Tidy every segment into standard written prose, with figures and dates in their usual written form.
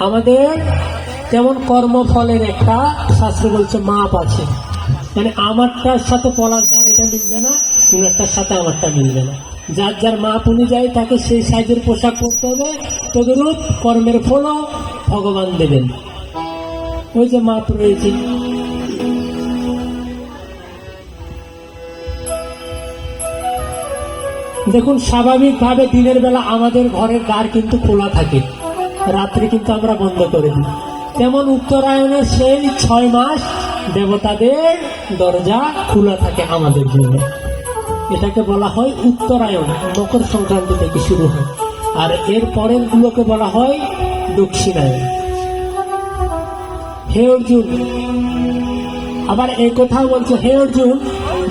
আমাদের যেমন কর্মফলের একটা শাস্ত্র বলছে মাপ আছে, মানে আমারটার সাথে পলাশদার এটা মিলবে না, উনারটার সাথে আমারটা মিলবে না। যার যার মাপ অনুযায়ী তাকে সেই সাইজের পোশাক পরতে হবে, তদরূপ কর্মের ফলও ভগবান দেবেন। ওই যে মাপ রয়েছে। দেখুন, স্বাভাবিকভাবে দিনের বেলা আমাদের ঘরের দ্বার কিন্তু খোলা থাকে, রাত্রে কিন্তু আমরা বন্ধ করে দিই। তেমন উত্তরায়ণের সেই 6 মাস দেবতাদের দরজা খোলা থাকে আমাদের জন্য। এটাকে বলা হয় উত্তরায়ণ, মকর সংক্রান্তি থেকে শুরু হয়। আর এর পরের গুলোকে বলা হয় দক্ষিণায়ন। হে অর্জুন, আবার এই কথাও বলছে, হে অর্জুন,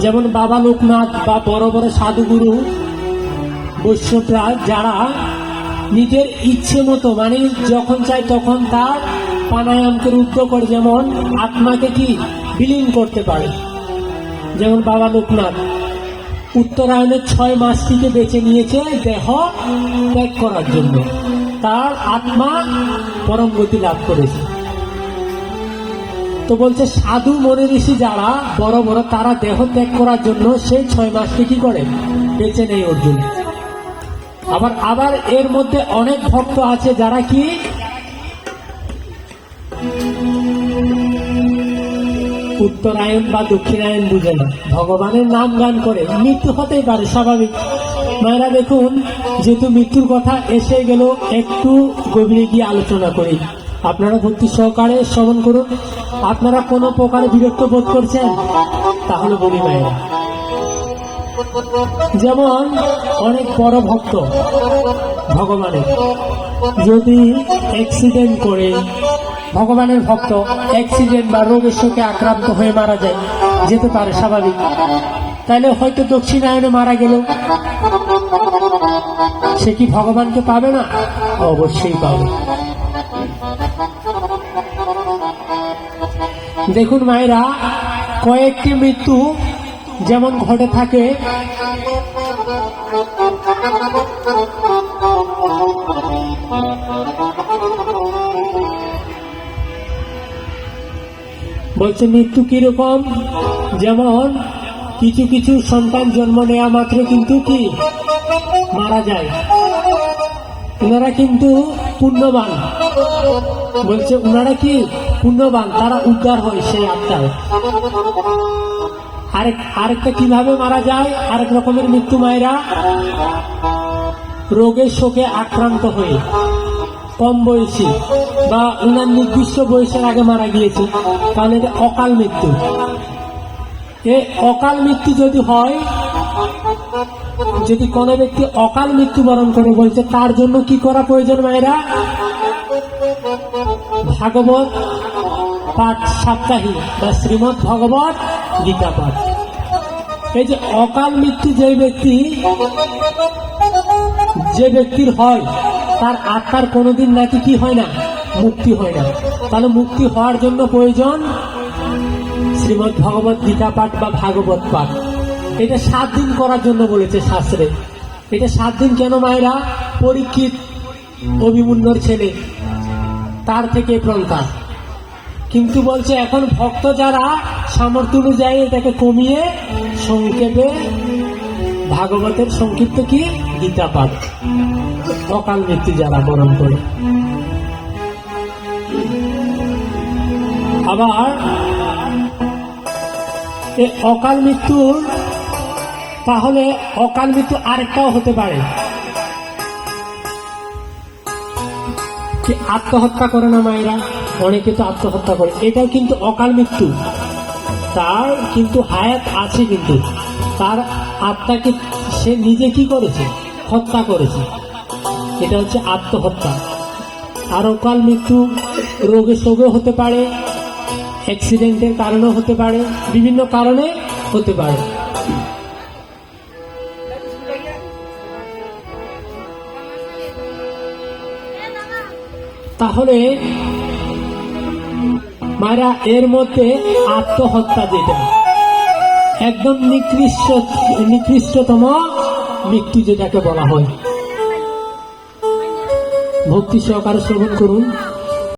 যেমন বাবা লোকনাথ বা বড় বড় সাধুগুরু বৈষ্ণবরা যারা নিজের ইচ্ছে মতো, মানে যখন চায় তখন তার প্রাণায়ামকে রুদ্ধ করে, যেমন আত্মাকে কি বিলীন করতে পারে। যেমন বাবা লোকনাথ উত্তরায়ণের 6 মাসটিকে বেছে নিয়েছে দেহ ত্যাগ করার জন্য, তার আত্মা পরম গতি লাভ করেছে। তো বলছে সাধু মনে ঋষি যারা বড় বড়, তারা দেহ ত্যাগ করার জন্য সেই 6 মাসকে কি করে বেছে নেয় অর্জুন। আবার এর মধ্যে অনেক ভক্ত আছে যারা কি উত্তরায়ণ বা দক্ষিণায়ন বুঝে না, ভগবানের নাম গান করে। মৃত্যু হতেই পারে, স্বাভাবিক। মায়েরা দেখুন, যেহেতু মৃত্যুর কথা এসে গেল, একটু গভীরে গিয়ে আলোচনা করি। আপনারা ভক্তি সহকারে শ্রবণ করুন। আপনারা কোনো প্রকারে বিরক্ত বোধ করছেন তাহলে বলি মায়েরা, যেমন অনেক বড় ভক্ত ভগবানের যদি অ্যাক্সিডেন্ট করে, ভগবানের ভক্ত অ্যাক্সিডেন্ট বা রোগের শোকে আক্রান্ত হয়ে মারা যায়, যেতে পারে, স্বাভাবিক। তাহলে হয়তো দক্ষিণায়নে মারা গেল, সে কি ভগবানকে পাবে না? অবশ্যই পাবে। দেখুন মায়েরা, কয়েকটি মৃত্যু যেমন ঘটে থাকে, বলছে মৃত্যু কিরকম, যেমন কিছু কিছু সন্তান জন্ম নেওয়া মাত্র কিন্তু কি মারা যায়, ওনারা কিন্তু পুণ্যবান। বলছে ওনারা কি পুণ্যবান, তারা উদ্ধার হয় সেই আত্মায়। আরেকটা কিভাবে মারা যায়, আরেক রকমের মৃত্যু মায়েরা, রোগের শোকে আক্রান্ত হয়ে, কম বয়সী বা উনার নির্দিষ্ট বয়সের আগে মারা গিয়েছে, তাহলে এটা অকাল মৃত্যু। এই অকাল মৃত্যু যদি হয়, যদি কোনো ব্যক্তি অকাল মৃত্যুবরণ করে, বলছে তার জন্য কি করা প্রয়োজন মায়েরা? ভাগবত পাঠ সাপ্তাহিক বা শ্রীমৎ ভগবত গীতা পাঠ। এই যে অকাল মৃত্যু যে ব্যক্তির হয়, তার আত্মার কোনোদিন নাকি কি হয় না, মুক্তি হয় না। তাহলে মুক্তি হওয়ার জন্য প্রয়োজন শ্রীমৎ ভগবত গীতা পাঠ বা ভাগবত পাঠ। এটা 7 দিন করার জন্য বলেছে শাস্ত্রে। এটা 7 দিন কেন মায়েরা? পরীক্ষিত অভিমন্যুর ছেলে, তার থেকে প্রঙ্কা। কিন্তু বলছে এখন ভক্ত যারা সামর্থ্য অনুযায়ী এটাকে কমিয়ে সংক্ষেপে ভাগবতের সংক্ষিপ্ত কি গীতা পাঠ, অকাল মৃত্যু যারা বরণ করে। আবার এই অকাল মৃত্যুর, তাহলে অকাল মৃত্যু আরেকটাও হতে পারে কি আত্মহত্যা করে না মায়েরা? অনেকে তো আত্মহত্যা করে, এটাও কিন্তু অকাল মৃত্যু। তার কিন্তু হায়াত আছে, কিন্তু তার আত্মাকে সে নিজে কি করেছে, হত্যা করেছে। এটা হচ্ছে আত্মহত্যা। আর অকাল মৃত্যু রোগে শোকে হতে পারে, অ্যাক্সিডেন্টের কারণেও হতে পারে, বিভিন্ন কারণে হতে পারে। তাহলে মায়েরা এর মধ্যে আত্মহত্যা যেটা একদম নিকৃষ্টতম মৃত্যু যেটাকে বলা হয়, ভক্তি সহকারে শ্রবণ করুন।